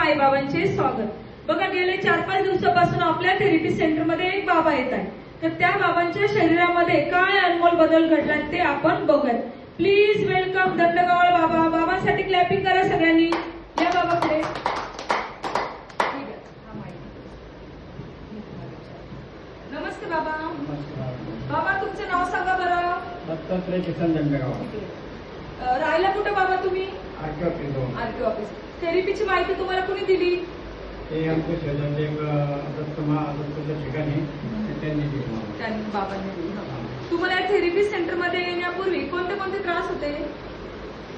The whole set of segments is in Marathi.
आईबाबांचे स्वागत। बघा गेले 4-5 दिवसापासून आपल्या थेरपी सेंटरमध्ये एक बाबा येत आहे, तर त्या बाबांच्या शरीरामध्ये काय अनमोल बदल घडला ते आपण बघूयात। प्लीज वेलकम दंडगवळ बाबा। बाबांसाठी क्लॅपिंग करा सगळ्यांनी। या बाबाकडे नमस्ते बाबा। बाबा तुमचं नाव सांगा बरं। दत्तात्रय किसन दंडगाव। राहायला कुठे बाबा तुम्ही? RK office. थेरपीची माहिती तुम्हाला कोणी दिली? ते आमचे शेजारचे दत्तच्या ठिकाणी त्यांनी बाबांनी दिली। तुम्हाला थेरपी सेंटर मध्ये येण्यापूर्वी कोणते कोणते त्रास होते?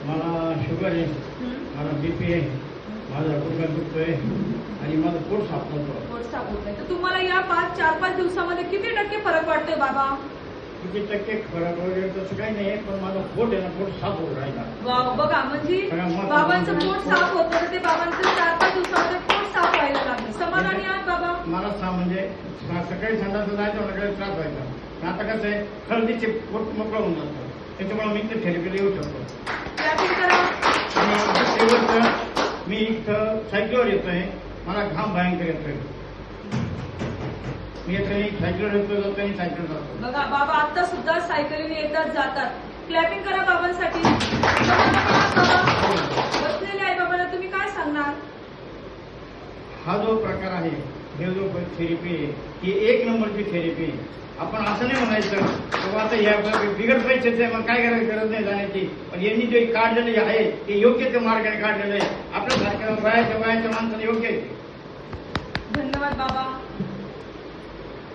मला शुगर आहे, मला बीपी आहे, माझा गुडघा दुखतोय आणि माझं पोट साफ होतं। पोट साफ होत नाही, तर तुम्हाला या 4-5 दिवसामध्ये किती टक्के फरक वाटतोय बाबा? किती टक्के फरक वगैरे तसं काही नाही, पण माझं पोट आहे ना, पोट साफ होत राहिला। वाव, बघा म्हणजे बाबांचं पोट साफ होतं, तर ते बाबांचं 4-5 दिवसामध्ये पोट साफ व्हायला लागलं। समाधानी आहात बाबा? मला म्हणजे सकाळी संडासला जायचं सगळं त्रास व्हायचा, आता कसं आहे खरेदीचे पोट मोकळं होऊन जातं, त्याच्यामुळे मी इथे थेरपीला येऊ शकतो। आणि मी इथं सायकलवर येतोय, मला घाम भयंकर येतोय, मी येतोय सायकलवर येतोय, जातो आणि सायकल जातो। बघा बाबा आता सुद्धा सायकलीने येतात जातात। क्लॅपिंग करा बाबांसाठी। बसलेले आई बाबाला तुम्ही काय सांगणार? हा जो प्रकार आहे, हे जो थेरपी आहे, ही 1 नंबरची थेरपी आहे। आपण असं नाही म्हणायचं बाबा आता या बिगर पैशाचे मग काय करायची गरज नाही जाण्याची, पण यांनी जे काढलेले आहे ते योग्य त्या मार्गाने काढलेलं आहे, आपल्यासारख्या वयाच्या माणसाने योग्य आहे। धन्यवाद बाबा।